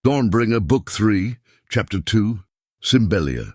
Dawnbringer, Book 3, Chapter 2, Symbelyia.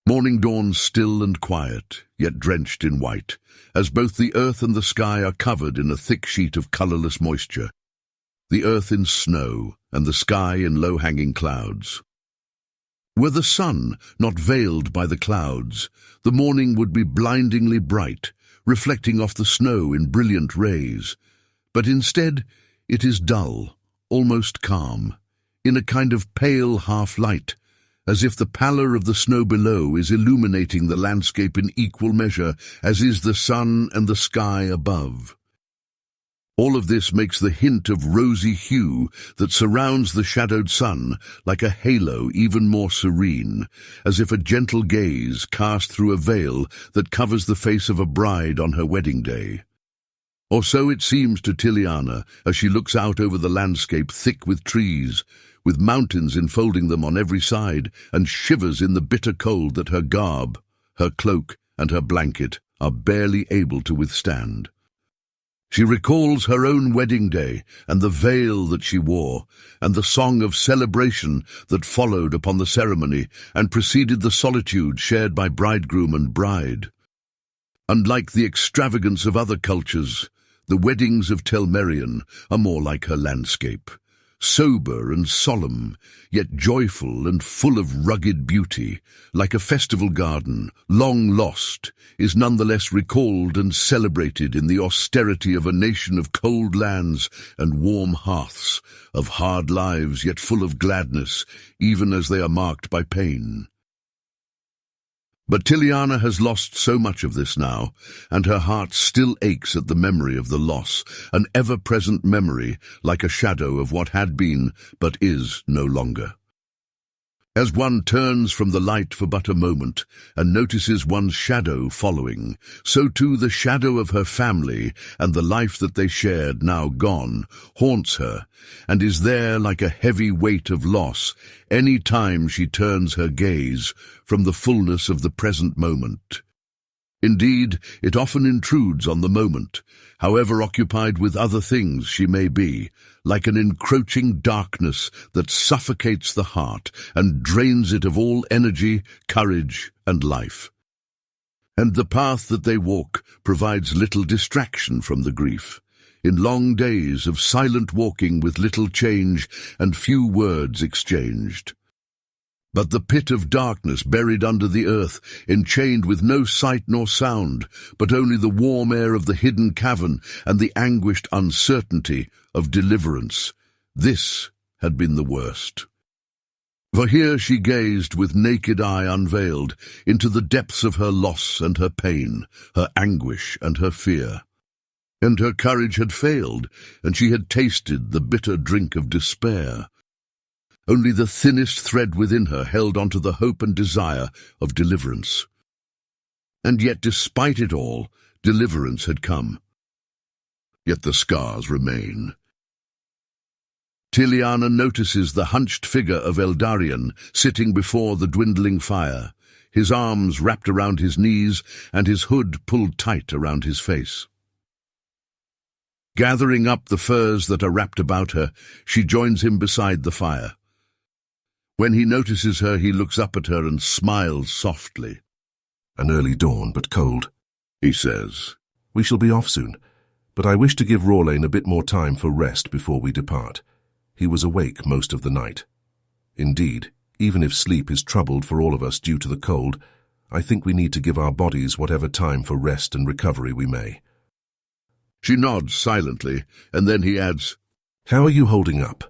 Morning dawns still and quiet, yet drenched in white, as both the earth and the sky are covered in a thick sheet of colourless moisture, the earth in snow and the sky in low-hanging clouds. Were the sun not veiled by the clouds, the morning would be blindingly bright, reflecting off the snow in brilliant rays. But instead, it is dull, almost calm, in a kind of pale half-light, as if the pallor of the snow below is illuminating the landscape in equal measure as is the sun and the sky above. All of this makes the hint of rosy hue that surrounds the shadowed sun like a halo even more serene, as if a gentle gaze cast through a veil that covers the face of a bride on her wedding day. Or so it seems to Tiliana as she looks out over the landscape thick with trees, with mountains enfolding them on every side, and shivers in the bitter cold that her garb, her cloak, and her blanket are barely able to withstand. She recalls her own wedding day and the veil that she wore, and the song of celebration that followed upon the ceremony and preceded the solitude shared by bridegroom and bride. Unlike the extravagance of other cultures, the weddings of Telmerion are more like her landscape. Sober and solemn, yet joyful and full of rugged beauty, like a festival garden, long lost, is nonetheless recalled and celebrated in the austerity of a nation of cold lands and warm hearths, of hard lives yet full of gladness, even as they are marked by pain. But Tiliana has lost so much of this now, and her heart still aches at the memory of the loss, an ever-present memory like a shadow of what had been but is no longer. As one turns from the light for but a moment and notices one's shadow following, so too the shadow of her family and the life that they shared, now gone, haunts her and is there like a heavy weight of loss any time she turns her gaze from the fullness of the present moment. Indeed, it often intrudes on the moment, however occupied with other things she may be, like an encroaching darkness that suffocates the heart and drains it of all energy, courage, and life. And the path that they walk provides little distraction from the grief, in long days of silent walking with little change and few words exchanged. But the pit of darkness buried under the earth, enchained with no sight nor sound, but only the warm air of the hidden cavern and the anguished uncertainty of deliverance, this had been the worst. For here she gazed with naked eye unveiled into the depths of her loss and her pain, her anguish and her fear. And her courage had failed, and she had tasted the bitter drink of despair. Only the thinnest thread within her held on to the hope and desire of deliverance. And yet, despite it all, deliverance had come. Yet the scars remain. Tiliana notices the hunched figure of Eldarion sitting before the dwindling fire, his arms wrapped around his knees and his hood pulled tight around his face. Gathering up the furs that are wrapped about her, she joins him beside the fire. When he notices her, he looks up at her and smiles softly. "An early dawn, but cold," he says. "We shall be off soon, but I wish to give Rawlane a bit more time for rest before we depart. He was awake most of the night." Indeed, even if sleep is troubled for all of us due to the cold, I think we need to give our bodies whatever time for rest and recovery we may. She nods silently, and then he adds, How are you holding up?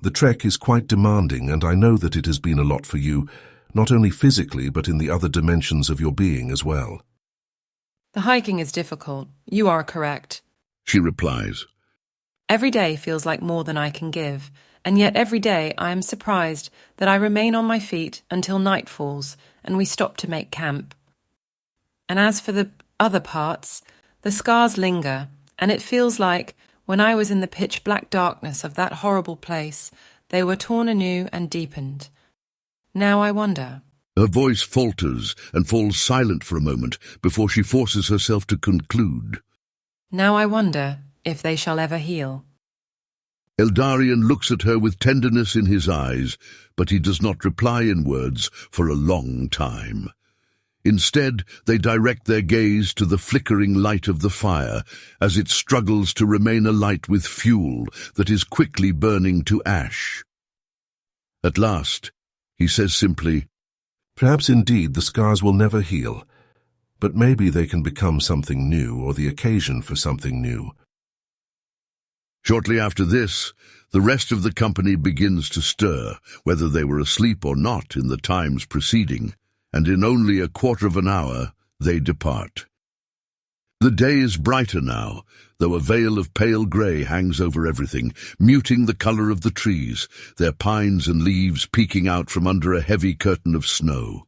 The trek is quite demanding, and I know that it has been a lot for you, not only physically but in the other dimensions of your being as well. The hiking is difficult. You are correct. she replies. Every day feels like more than I can give, and yet every day I am surprised that I remain on my feet until night falls and we stop to make camp. And as for the other parts, the scars linger, and it feels like, when I was in the pitch-black darkness of that horrible place, they were torn anew and deepened. Now I wonder. Her voice falters and falls silent for a moment before she forces herself to conclude. Now I wonder if they shall ever heal. Eldarion looks at her with tenderness in his eyes, but he does not reply in words for a long time. Instead, they direct their gaze to the flickering light of the fire as it struggles to remain alight with fuel that is quickly burning to ash. At last, he says simply, Perhaps indeed the scars will never heal, but maybe they can become something new or the occasion for something new. Shortly after this, the rest of the company begins to stir, whether they were asleep or not in the times preceding, and in only a quarter of an hour they depart. The day is brighter now, though a veil of pale grey hangs over everything, muting the colour of the trees, their pines and leaves peeking out from under a heavy curtain of snow.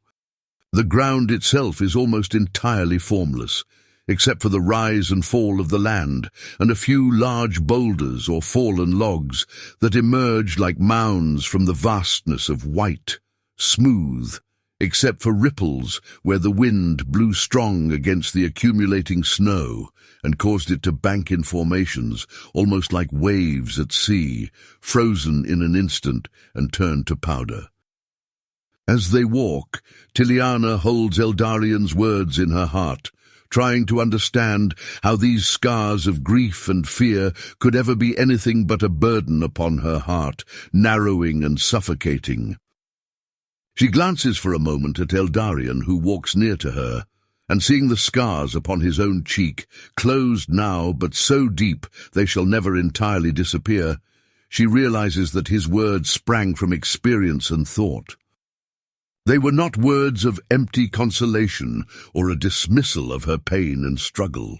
The ground itself is almost entirely formless, except for the rise and fall of the land and a few large boulders or fallen logs that emerge like mounds from the vastness of white, smooth, except for ripples where the wind blew strong against the accumulating snow and caused it to bank in formations, almost like waves at sea, frozen in an instant and turned to powder. As they walk, Tiliana holds Eldarion's words in her heart, trying to understand how these scars of grief and fear could ever be anything but a burden upon her heart, narrowing and suffocating. She glances for a moment at Eldarion, who walks near to her, and seeing the scars upon his own cheek, closed now but so deep they shall never entirely disappear, she realizes that his words sprang from experience and thought. They were not words of empty consolation or a dismissal of her pain and struggle.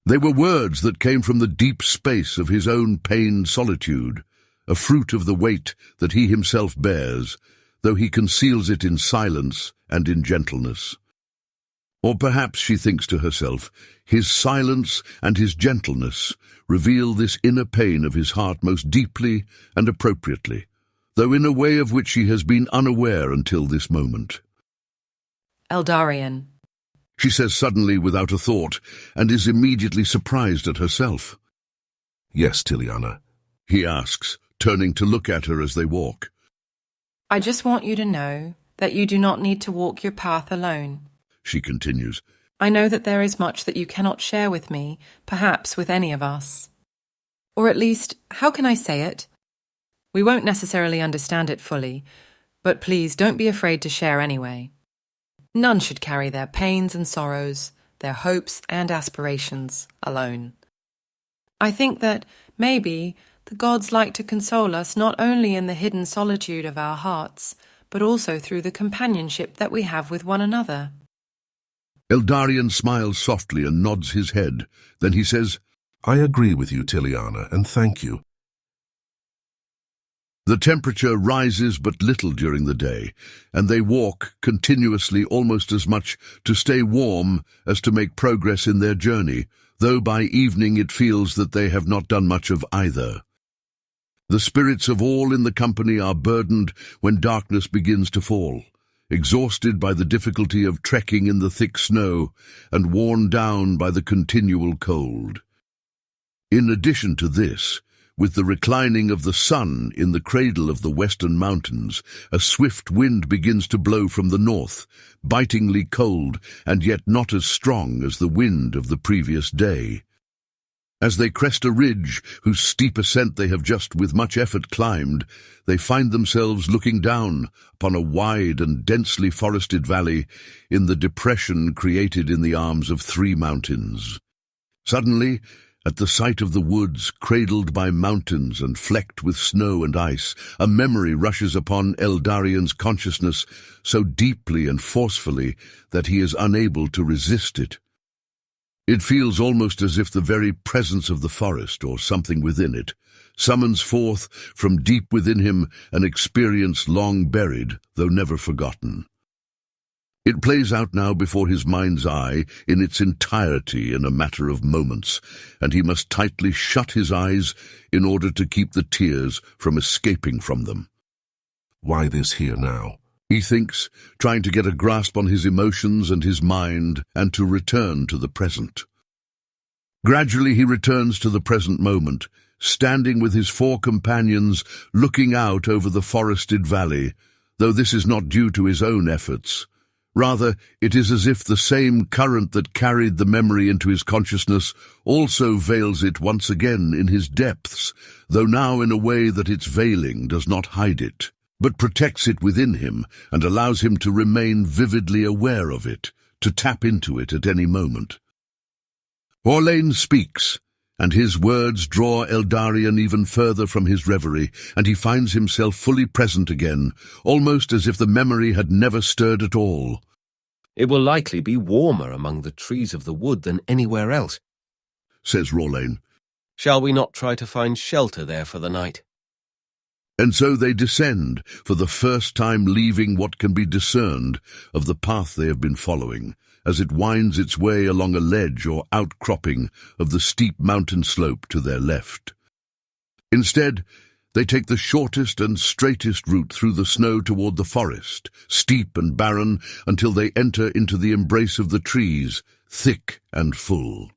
They were words that came from the deep space of his own pained solitude, a fruit of the weight that he himself bears, though he conceals it in silence and in gentleness. Or perhaps, she thinks to herself, his silence and his gentleness reveal this inner pain of his heart most deeply and appropriately, though in a way of which she has been unaware until this moment. Eldarion, she says suddenly without a thought, and is immediately surprised at herself. Yes, Tiliana, he asks, turning to look at her as they walk. I just want you to know that you do not need to walk your path alone, she continues. I know that there is much that you cannot share with me, perhaps with any of us. Or at least, how can I say it? We won't necessarily understand it fully, but please don't be afraid to share anyway. None should carry their pains and sorrows, their hopes and aspirations alone. I think that, maybe, the gods like to console us not only in the hidden solitude of our hearts, but also through the companionship that we have with one another. Eldarion smiles softly and nods his head. Then he says, I agree with you, Tiliana, and thank you. The temperature rises but little during the day, and they walk continuously almost as much to stay warm as to make progress in their journey, though by evening it feels that they have not done much of either. The spirits of all in the company are burdened when darkness begins to fall, exhausted by the difficulty of trekking in the thick snow and worn down by the continual cold. In addition to this, with the reclining of the sun in the cradle of the western mountains, a swift wind begins to blow from the north, bitingly cold and yet not as strong as the wind of the previous day. As they crest a ridge, whose steep ascent they have just with much effort climbed, they find themselves looking down upon a wide and densely forested valley in the depression created in the arms of 3 mountains. Suddenly, at the sight of the woods, cradled by mountains and flecked with snow and ice, a memory rushes upon Eldarion's consciousness so deeply and forcefully that he is unable to resist it. It feels almost as if the very presence of the forest, or something within it, summons forth from deep within him an experience long buried, though never forgotten. It plays out now before his mind's eye in its entirety in a matter of moments, and he must tightly shut his eyes in order to keep the tears from escaping from them. Why this here now? He thinks, trying to get a grasp on his emotions and his mind, and to return to the present. Gradually he returns to the present moment, standing with his 4 companions, looking out over the forested valley, though this is not due to his own efforts. Rather, it is as if the same current that carried the memory into his consciousness also veils it once again in his depths, though now in a way that its veiling does not hide it, but protects it within him and allows him to remain vividly aware of it, to tap into it at any moment. Orlane speaks, and his words draw Eldarion even further from his reverie, and he finds himself fully present again, almost as if the memory had never stirred at all. "It will likely be warmer among the trees of the wood than anywhere else," says Orlane. "Shall we not try to find shelter there for the night?" And so they descend, for the first time leaving what can be discerned of the path they have been following, as it winds its way along a ledge or outcropping of the steep mountain slope to their left. Instead, they take the shortest and straightest route through the snow toward the forest, steep and barren, until they enter into the embrace of the trees, thick and full.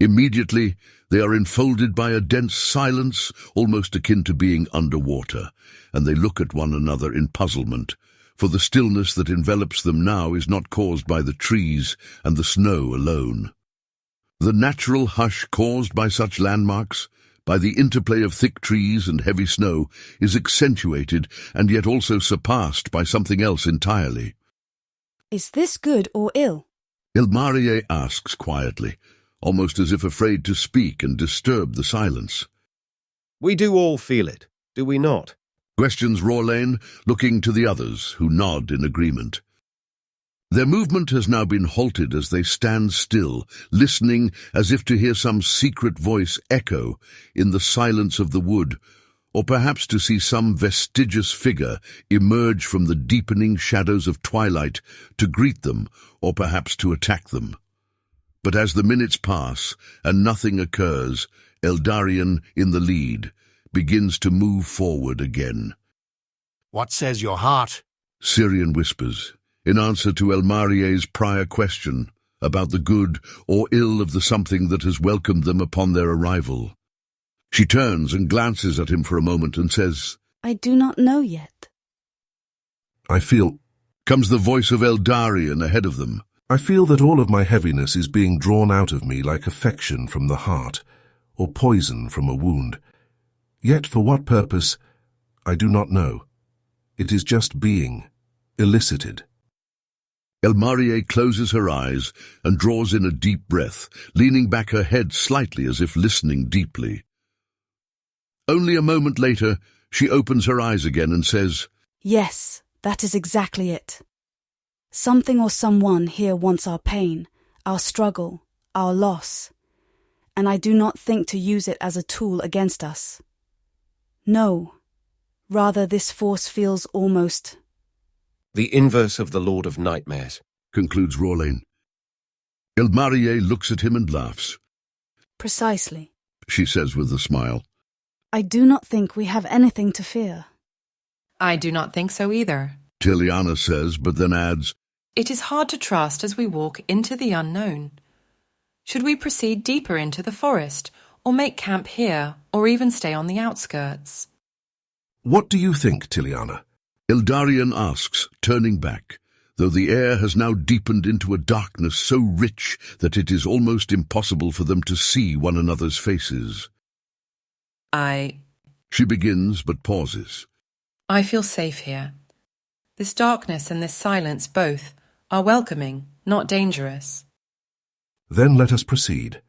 Immediately, they are enfolded by a dense silence, almost akin to being underwater, and they look at one another in puzzlement, for the stillness that envelops them now is not caused by the trees and the snow alone. The natural hush caused by such landmarks, by the interplay of thick trees and heavy snow, is accentuated and yet also surpassed by something else entirely. "Is this good or ill?" Elmarié asks quietly, almost as if afraid to speak and disturb the silence. "We do all feel it, do we not?" questions Orlane, looking to the others, who nod in agreement. Their movement has now been halted as they stand still, listening as if to hear some secret voice echo in the silence of the wood, or perhaps to see some vestigious figure emerge from the deepening shadows of twilight to greet them, or perhaps to attack them. But as the minutes pass and nothing occurs, Eldarion, in the lead, begins to move forward again. "What says your heart?" Syrian whispers, in answer to Elmarié's prior question about the good or ill of the something that has welcomed them upon their arrival. She turns and glances at him for a moment and says, "I do not know yet." I feel comes the voice of Eldarion ahead of them. I feel that all of my heaviness is being drawn out of me like affection from the heart, or poison from a wound. Yet for what purpose, I do not know. It is just being elicited. Elmarié closes her eyes and draws in a deep breath, leaning back her head slightly as if listening deeply. Only a moment later, she opens her eyes again and says, "Yes, that is exactly it. Something or someone here wants our pain, our struggle, our loss, and I do not think to use it as a tool against us. No, rather this force feels almost—" "The inverse of the Lord of Nightmares," concludes Orlane. Elmarié looks at him and laughs. "Precisely," she says with a smile. "I do not think we have anything to fear." I do not think so either. Tiliana says, but then adds, It is hard to trust as we walk into the unknown. Should we proceed deeper into the forest, or make camp here, or even stay on the outskirts? What do you think, Tiliana? Eldarion asks, turning back, though the air has now deepened into a darkness so rich that it is almost impossible for them to see one another's faces. She begins but pauses. I feel safe here. This darkness and this silence both are welcoming, not dangerous. Then let us proceed.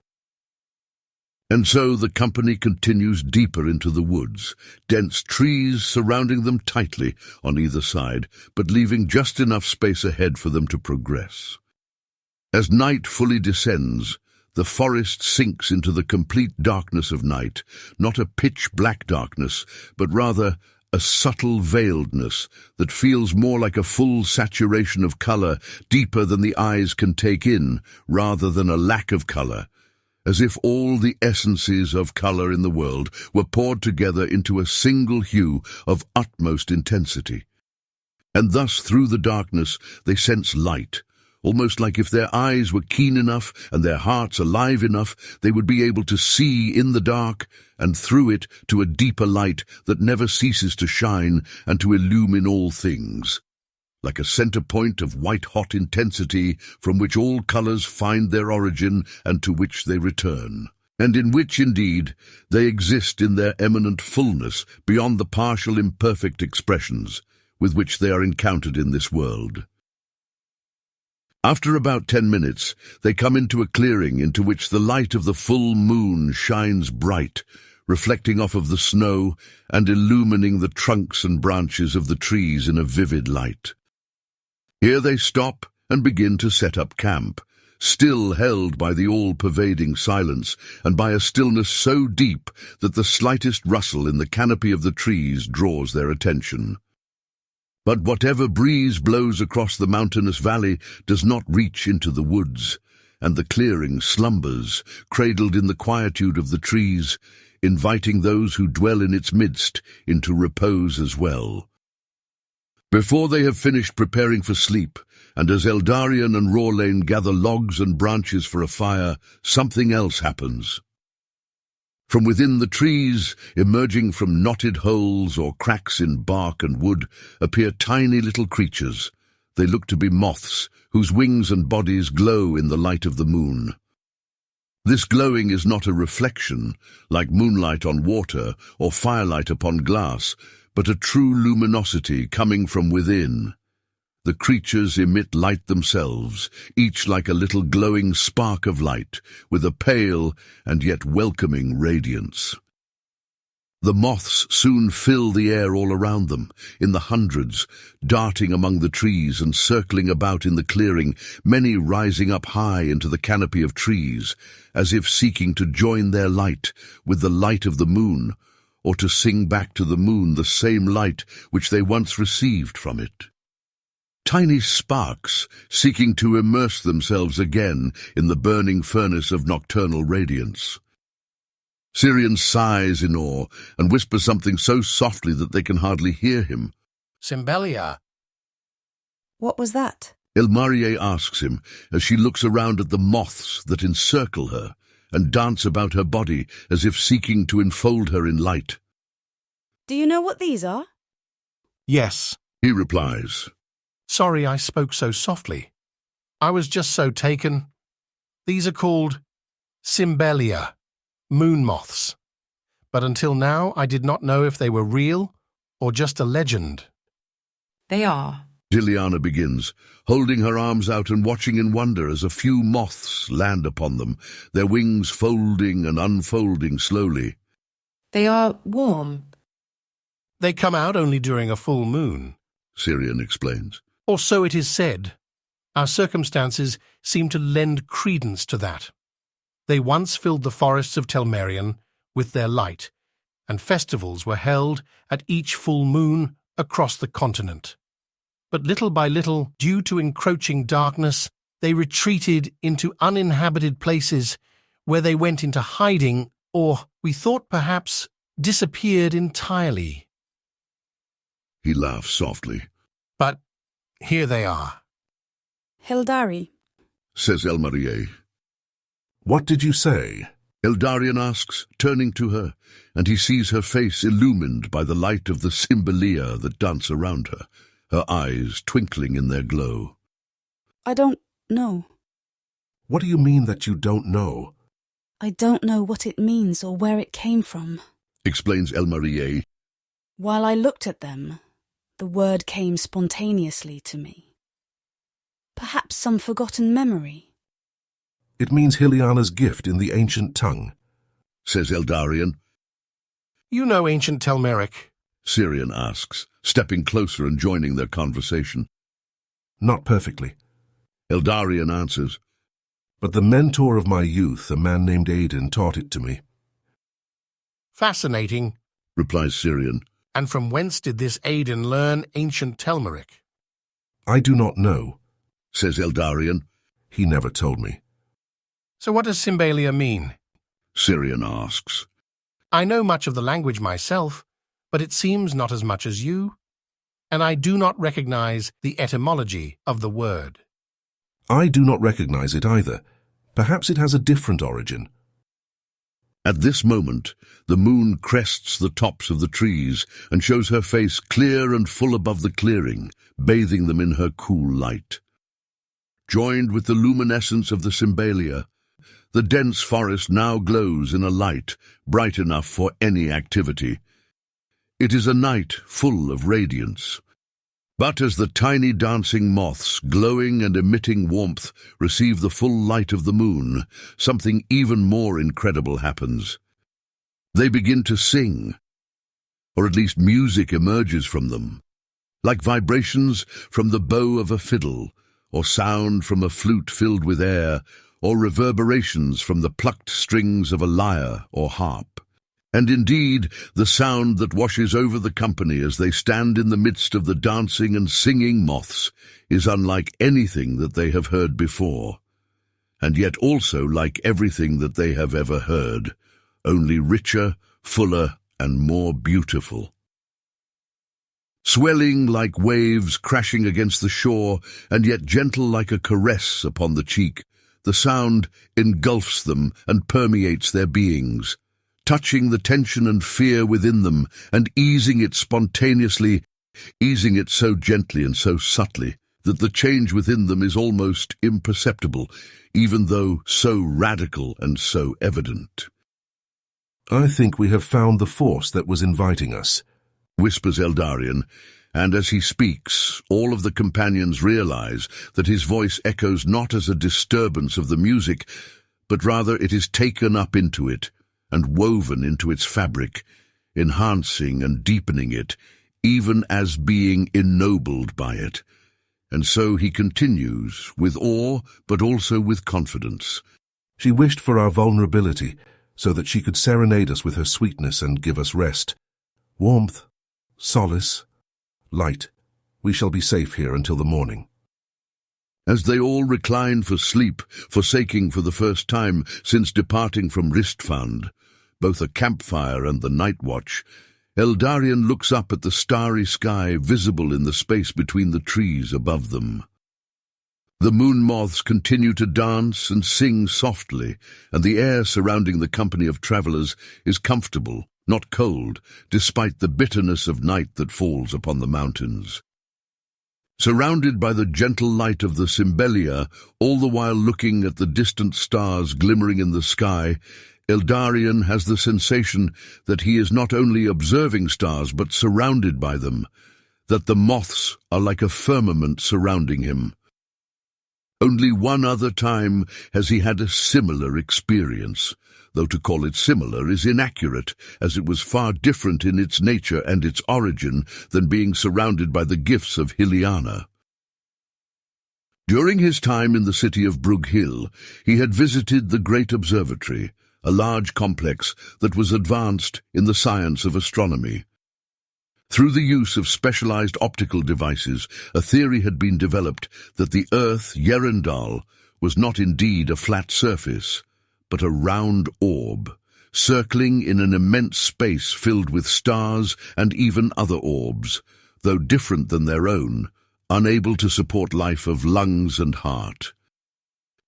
And so the company continues deeper into the woods, dense trees surrounding them tightly on either side, but leaving just enough space ahead for them to progress. As night fully descends, the forest sinks into the complete darkness of night, not a pitch-black darkness, but rather a subtle veiledness that feels more like a full saturation of color, deeper than the eyes can take in, rather than a lack of color, as if all the essences of color in the world were poured together into a single hue of utmost intensity. And thus through the darkness they sense light, almost like if their eyes were keen enough and their hearts alive enough, they would be able to see in the dark and through it to a deeper light that never ceases to shine and to illumine all things, like a center point of white-hot intensity from which all colors find their origin and to which they return, and in which, indeed, they exist in their eminent fullness beyond the partial imperfect expressions with which they are encountered in this world. After about 10 minutes, they come into a clearing into which the light of the full moon shines bright, reflecting off of the snow and illumining the trunks and branches of the trees in a vivid light. Here they stop and begin to set up camp, still held by the all-pervading silence and by a stillness so deep that the slightest rustle in the canopy of the trees draws their attention. But whatever breeze blows across the mountainous valley does not reach into the woods, and the clearing slumbers, cradled in the quietude of the trees, inviting those who dwell in its midst into repose as well. Before they have finished preparing for sleep, and as Eldarion and Rawlane gather logs and branches for a fire, something else happens. From within the trees, emerging from knotted holes or cracks in bark and wood, appear tiny little creatures. They look to be moths, whose wings and bodies glow in the light of the moon. This glowing is not a reflection, like moonlight on water or firelight upon glass, but a true luminosity coming from within. The creatures emit light themselves, each like a little glowing spark of light, with a pale and yet welcoming radiance. The moths soon fill the air all around them, in the hundreds, darting among the trees and circling about in the clearing, many rising up high into the canopy of trees, as if seeking to join their light with the light of the moon, or to sing back to the moon the same light which they once received from it. Tiny sparks seeking to immerse themselves again in the burning furnace of nocturnal radiance. Syrian sighs in awe and whispers something so softly that they can hardly hear him. Symbelyia. What was that? Elmarie asks him as she looks around at the moths that encircle her and dance about her body as if seeking to enfold her in light. Do you know what these are? Yes. He replies. Sorry I spoke so softly. I was just so taken. These are called Symbelyia, moon moths. But until now I did not know if they were real or just a legend. They are. Diliana begins, holding her arms out and watching in wonder as a few moths land upon them, their wings folding and unfolding slowly. They are warm. They come out only during a full moon, Syrian explains. or so it is said. Our circumstances seem to lend credence to that. They once filled the forests of Telmerion with their light, and festivals were held at each full moon across the continent. But little by little, due to encroaching darkness, they retreated into uninhabited places where they went into hiding or, we thought perhaps, disappeared entirely. He laughs softly. But here they are. Hildari. Says Elmarie. What did you say? Eldarion asks, turning to her, and he sees her face illumined by the light of the Symbelyia that dance around her, her eyes twinkling in their glow. I don't know. What do you mean that you don't know? I don't know what it means or where it came from. explains Telmerion. While I looked at them, the word came spontaneously to me. Perhaps some forgotten memory. It means Hiliana's gift in the ancient tongue, says Eldarion. You know ancient Telmeric? Syrian asks, stepping closer and joining their conversation. Not perfectly. Eldarion answers, But the mentor of my youth, a man named Aidan, taught it to me. Fascinating. replies Syrian. And from whence did this Aidan learn ancient Telmeric? I do not know. says Eldarion. He never told me. So what does Symbelyia mean? Syrian asks. I know much of the language myself, but it seems not as much as you, and I do not recognize the etymology of the word. I do not recognize it either. Perhaps it has a different origin. At this moment, the moon crests the tops of the trees and shows her face clear and full above the clearing, bathing them in her cool light. Joined with the luminescence of the Symbelyia, the dense forest now glows in a light bright enough for any activity. It is a night full of radiance. But as the tiny dancing moths, glowing and emitting warmth, receive the full light of the moon, something even more incredible happens. They begin to sing, or at least music emerges from them, like vibrations from the bow of a fiddle, or sound from a flute filled with air, or reverberations from the plucked strings of a lyre or harp. And indeed, the sound that washes over the company as they stand in the midst of the dancing and singing moths is unlike anything that they have heard before, and yet also like everything that they have ever heard, only richer, fuller, and more beautiful. Swelling like waves crashing against the shore, and yet gentle like a caress upon the cheek, the sound engulfs them and permeates their beings, touching the tension and fear within them and easing it spontaneously, easing it so gently and so subtly that the change within them is almost imperceptible, even though so radical and so evident. I think we have found the force that was inviting us, whispers Eldarion, and as he speaks, all of the companions realize that his voice echoes not as a disturbance of the music, but rather it is taken up into it, and woven into its fabric, enhancing and deepening it, even as being ennobled by it. And so he continues, with awe, but also with confidence. She wished for our vulnerability, so that she could serenade us with her sweetness and give us rest. Warmth, solace, light. We shall be safe here until the morning. As they all recline for sleep, forsaking for the first time since departing from Ristfand, both a campfire and the night watch, Eldarion looks up at the starry sky visible in the space between the trees above them. The moon moths continue to dance and sing softly, and the air surrounding the company of travelers is comfortable, not cold, despite the bitterness of night that falls upon the mountains. Surrounded by the gentle light of the Symbelyia, all the while looking at the distant stars glimmering in the sky, Eldarion has the sensation that he is not only observing stars but surrounded by them, that the moths are like a firmament surrounding him. Only one other time has he had a similar experience, though to call it similar is inaccurate, as it was far different in its nature and its origin than being surrounded by the gifts of Hiliana. During his time in the city of Brugg Hill, he had visited the Great Observatory, a large complex that was advanced in the science of astronomy. Through the use of specialized optical devices, a theory had been developed that the Earth, Yerendal, was not indeed a flat surface, but a round orb, circling in an immense space filled with stars and even other orbs, though different than their own, unable to support life of lungs and heart.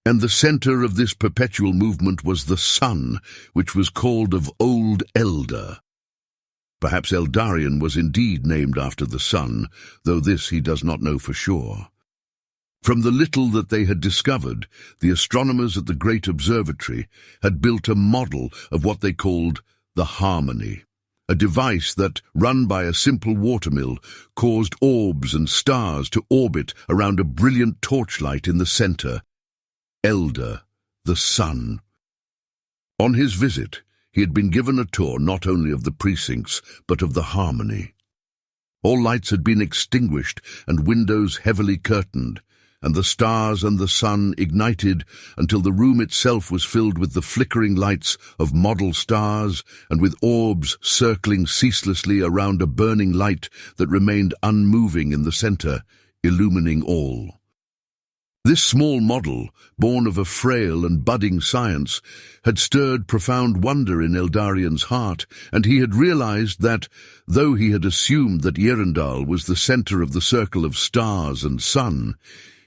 And the center of this perpetual movement was the sun, which was called of old Elder. Perhaps Eldarion was indeed named after the sun, though this he does not know for sure. From the little that they had discovered, the astronomers at the Great Observatory had built a model of what they called the harmony, a device that, run by a simple watermill, caused orbs and stars to orbit around a brilliant torchlight in the center, Elder, the sun. On his visit, he had been given a tour not only of the precincts, but of the harmony. All lights had been extinguished and windows heavily curtained, and the stars and the sun ignited until the room itself was filled with the flickering lights of model stars and with orbs circling ceaselessly around a burning light that remained unmoving in the center, illumining all. This small model, born of a frail and budding science, had stirred profound wonder in Eldarion's heart, and he had realized that, though he had assumed that Yerendal was the center of the circle of stars and sun,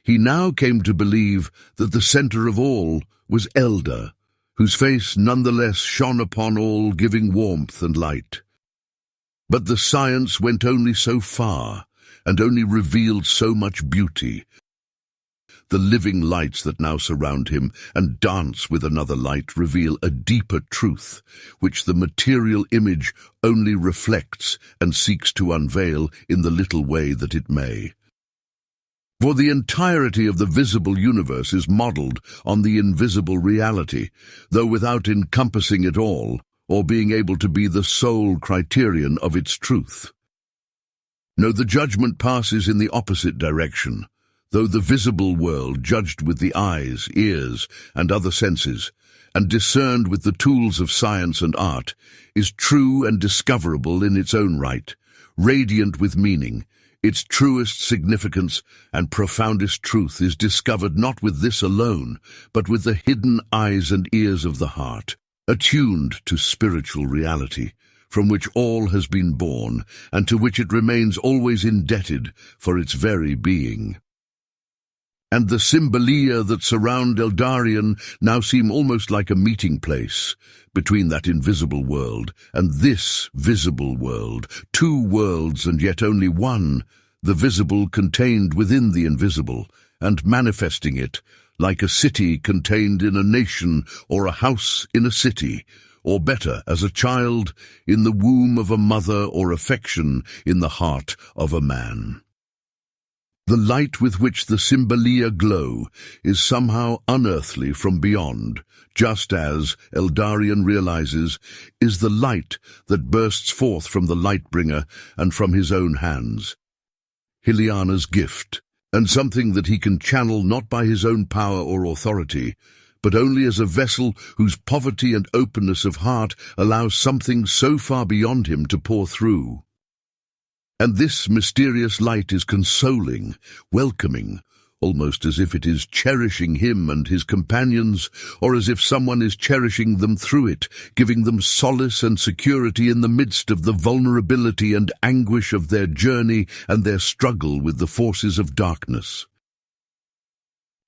he now came to believe that the center of all was Elder, whose face nonetheless shone upon all, giving warmth and light. But the science went only so far, and only revealed so much beauty. The living lights that now surround him and dance with another light reveal a deeper truth, which the material image only reflects and seeks to unveil in the little way that it may. For the entirety of the visible universe is modeled on the invisible reality, though without encompassing it all, or being able to be the sole criterion of its truth. No, the judgment passes in the opposite direction. Though the visible world, judged with the eyes, ears, and other senses, and discerned with the tools of science and art, is true and discoverable in its own right, radiant with meaning, its truest significance and profoundest truth is discovered not with this alone, but with the hidden eyes and ears of the heart, attuned to spiritual reality, from which all has been born, and to which it remains always indebted for its very being. And the Symbelyia that surround Eldarion now seem almost like a meeting place between that invisible world and this visible world, two worlds and yet only one, the visible contained within the invisible, and manifesting it, like a city contained in a nation or a house in a city, or better, as a child in the womb of a mother or affection in the heart of a man. The light with which the Symbelyia glow is somehow unearthly from beyond, just as, Eldarion realizes, is the light that bursts forth from the Lightbringer and from his own hands. Hyliana's gift, and something that he can channel not by his own power or authority, but only as a vessel whose poverty and openness of heart allows something so far beyond him to pour through. And this mysterious light is consoling, welcoming, almost as if it is cherishing him and his companions, or as if someone is cherishing them through it, giving them solace and security in the midst of the vulnerability and anguish of their journey and their struggle with the forces of darkness.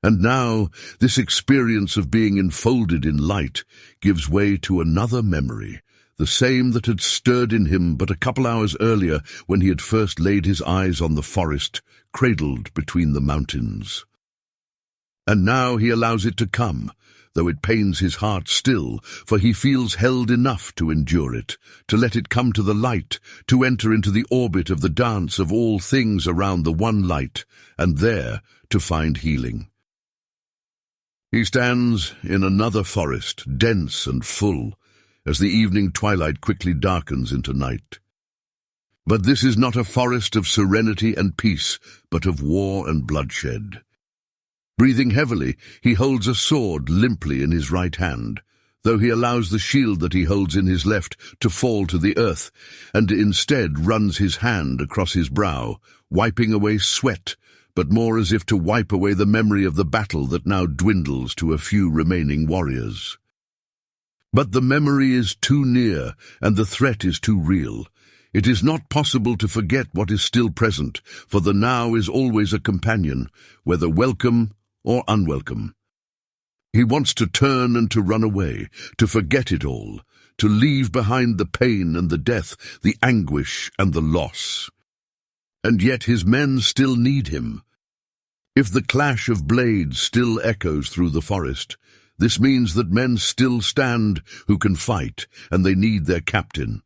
And now, this experience of being enfolded in light gives way to another memory, the same that had stirred in him but a couple hours earlier when he had first laid his eyes on the forest, cradled between the mountains. And now he allows it to come, though it pains his heart still, for he feels held enough to endure it, to let it come to the light, to enter into the orbit of the dance of all things around the one light, and there to find healing. He stands in another forest, dense and full, as the evening twilight quickly darkens into night. But this is not a forest of serenity and peace, but of war and bloodshed. Breathing heavily, he holds a sword limply in his right hand, though he allows the shield that he holds in his left to fall to the earth, and instead runs his hand across his brow, wiping away sweat, but more as if to wipe away the memory of the battle that now dwindles to a few remaining warriors. But the memory is too near, and the threat is too real. It is not possible to forget what is still present, for the now is always a companion, whether welcome or unwelcome. He wants to turn and to run away, to forget it all, to leave behind the pain and the death, the anguish and the loss. And yet his men still need him. If the clash of blades still echoes through the forest, this means that men still stand who can fight, and they need their captain.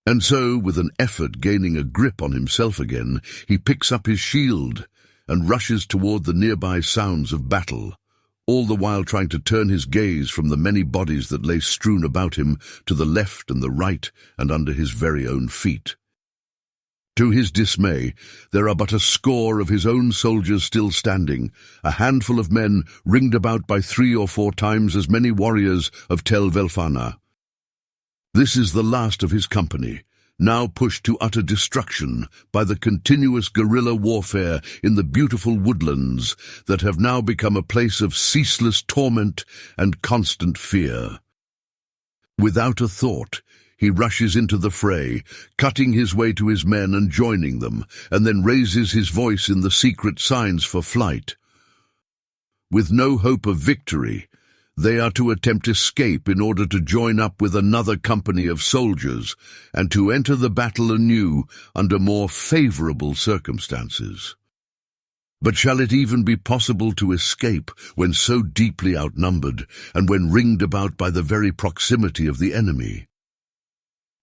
And so, with an effort gaining a grip on himself again, he picks up his shield and rushes toward the nearby sounds of battle, all the while trying to turn his gaze from the many bodies that lay strewn about him to the left and the right and under his very own feet. To his dismay, there are but a score of his own soldiers still standing, a handful of men ringed about by 3 or 4 times as many warriors of Tel Velfana. This is the last of his company, now pushed to utter destruction by the continuous guerrilla warfare in the beautiful woodlands that have now become a place of ceaseless torment and constant fear. Without a thought, he rushes into the fray, cutting his way to his men and joining them, and then raises his voice in the secret signs for flight. With no hope of victory, they are to attempt escape in order to join up with another company of soldiers and to enter the battle anew under more favorable circumstances. But shall it even be possible to escape when so deeply outnumbered and when ringed about by the very proximity of the enemy?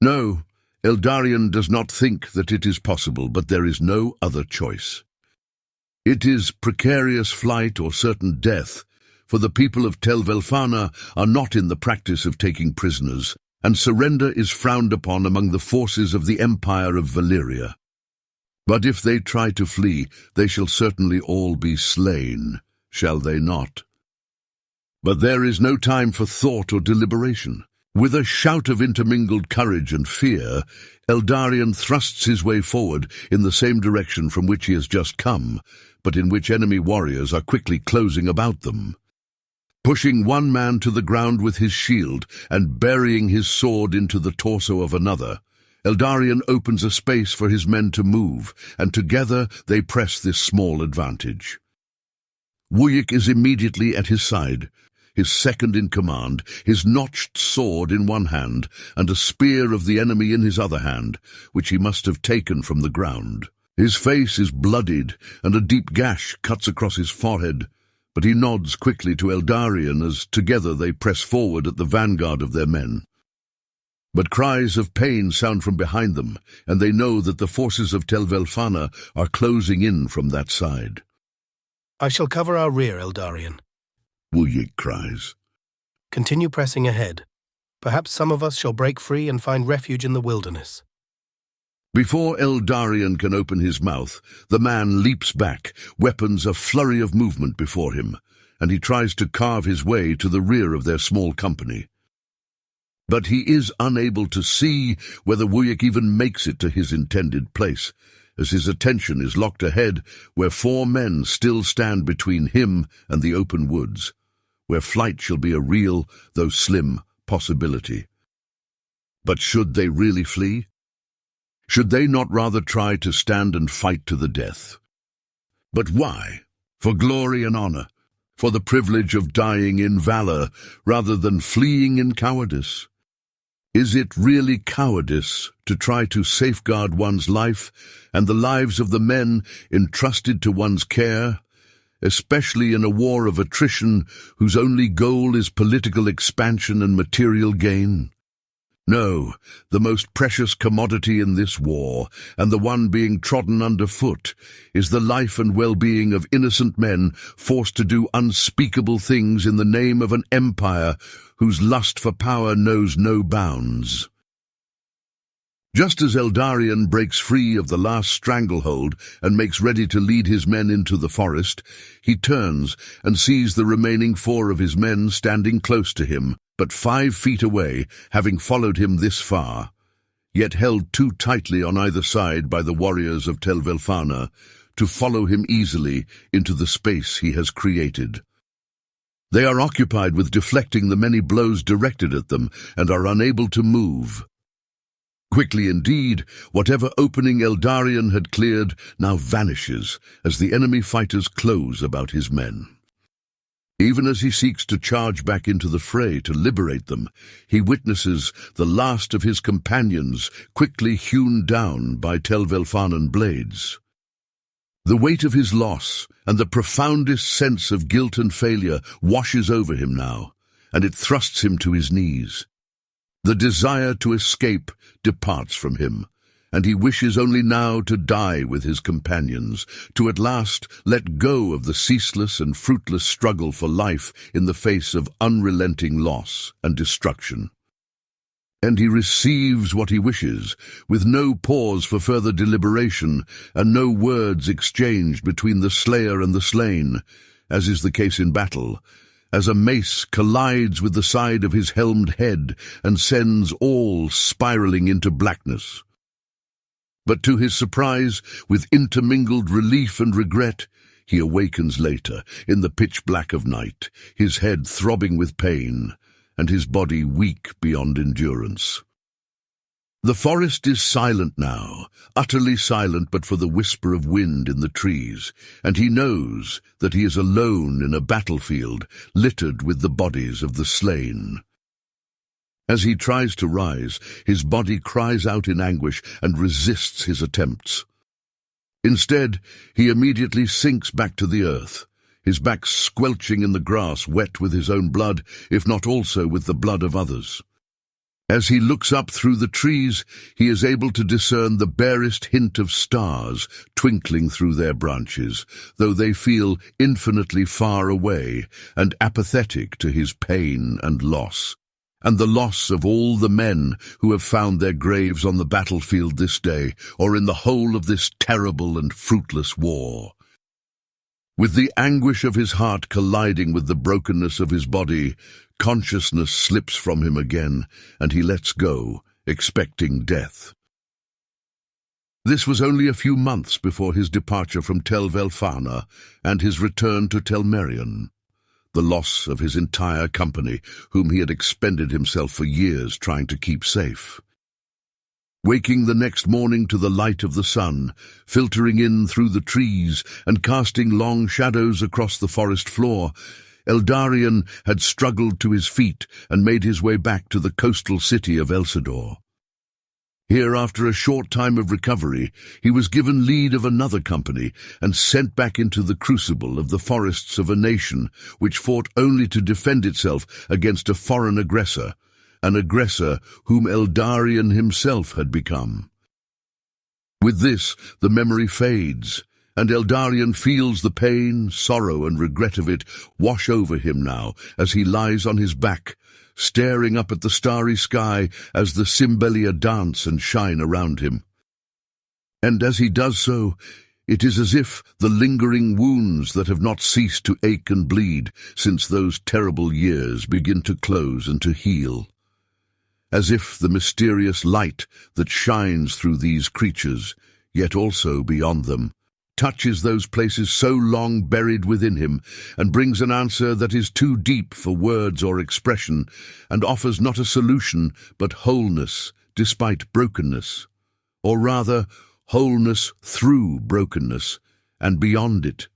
No, Eldarion does not think that it is possible, but there is no other choice. It is precarious flight or certain death, for the people of Tel Velfana are not in the practice of taking prisoners, and surrender is frowned upon among the forces of the Empire of Valyria. But if they try to flee, they shall certainly all be slain, shall they not? But there is no time for thought or deliberation. With a shout of intermingled courage and fear, Eldarion thrusts his way forward in the same direction from which he has just come, but in which enemy warriors are quickly closing about them. Pushing one man to the ground with his shield and burying his sword into the torso of another, Eldarion opens a space for his men to move, and together they press this small advantage. Wujek is immediately at his side, his second in command, his notched sword in one hand, and a spear of the enemy in his other hand, which he must have taken from the ground. His face is bloodied, and a deep gash cuts across his forehead, but he nods quickly to Eldarion as together they press forward at the vanguard of their men. But cries of pain sound from behind them, and they know that the forces of Tel Velfana are closing in from that side. I shall cover our rear, Eldarion, Wujek cries. Continue pressing ahead. Perhaps some of us shall break free and find refuge in the wilderness. Before Eldarion can open his mouth, the man leaps back, weapons a flurry of movement before him, and he tries to carve his way to the rear of their small company. But he is unable to see whether Wujek even makes it to his intended place, as his attention is locked ahead where 4 men still stand between him and the open woods, where flight shall be a real, though slim, possibility. But should they really flee? Should they not rather try to stand and fight to the death? But why? For glory and honor, for the privilege of dying in valor rather than fleeing in cowardice? Is it really cowardice to try to safeguard one's life and the lives of the men entrusted to one's care, especially in a war of attrition whose only goal is political expansion and material gain? No, the most precious commodity in this war, and the one being trodden underfoot, is the life and well-being of innocent men forced to do unspeakable things in the name of an empire whose lust for power knows no bounds. Just as Eldarion breaks free of the last stranglehold and makes ready to lead his men into the forest, he turns and sees the remaining 4 of his men standing close to him, but 5 feet away, having followed him this far, yet held too tightly on either side by the warriors of Tel Velfana to follow him easily into the space he has created. They are occupied with deflecting the many blows directed at them and are unable to move. Quickly indeed, whatever opening Eldarion had cleared now vanishes as the enemy fighters close about his men. Even as he seeks to charge back into the fray to liberate them, he witnesses the last of his companions quickly hewn down by Tel Velfanan blades. The weight of his loss and the profoundest sense of guilt and failure washes over him now, and it thrusts him to his knees. The desire to escape departs from him, and he wishes only now to die with his companions, to at last let go of the ceaseless and fruitless struggle for life in the face of unrelenting loss and destruction. And he receives what he wishes, with no pause for further deliberation, and no words exchanged between the slayer and the slain, as is the case in battle, as a mace collides with the side of his helmed head and sends all spiraling into blackness. But to his surprise, with intermingled relief and regret, he awakens later, in the pitch black of night, his head throbbing with pain, and his body weak beyond endurance. The forest is silent now, utterly silent but for the whisper of wind in the trees, and he knows that he is alone in a battlefield littered with the bodies of the slain. As he tries to rise, his body cries out in anguish and resists his attempts. Instead, he immediately sinks back to the earth, his back squelching in the grass, wet with his own blood, if not also with the blood of others. As he looks up through the trees, he is able to discern the barest hint of stars twinkling through their branches, though they feel infinitely far away and apathetic to his pain and loss, and the loss of all the men who have found their graves on the battlefield this day, or in the whole of this terrible and fruitless war. With the anguish of his heart colliding with the brokenness of his body, consciousness slips from him again, and he lets go, expecting death. This was only a few months before his departure from Tel Velfana and his return to Telmerion, the loss of his entire company, whom he had expended himself for years trying to keep safe. Waking the next morning to the light of the sun, filtering in through the trees and casting long shadows across the forest floor, Eldarion had struggled to his feet and made his way back to the coastal city of Elsador. Here, after a short time of recovery, he was given lead of another company and sent back into the crucible of the forests of a nation which fought only to defend itself against a foreign aggressor, an aggressor whom Eldarion himself had become. With this, the memory fades, and Eldarion feels the pain, sorrow, and regret of it wash over him now as he lies on his back, staring up at the starry sky as the Symbelyia dance and shine around him. And as he does so, it is as if the lingering wounds that have not ceased to ache and bleed since those terrible years begin to close and to heal. As if the mysterious light that shines through these creatures, yet also beyond them, touches those places so long buried within him, and brings an answer that is too deep for words or expression, and offers not a solution but wholeness despite brokenness, or rather wholeness through brokenness, and beyond it,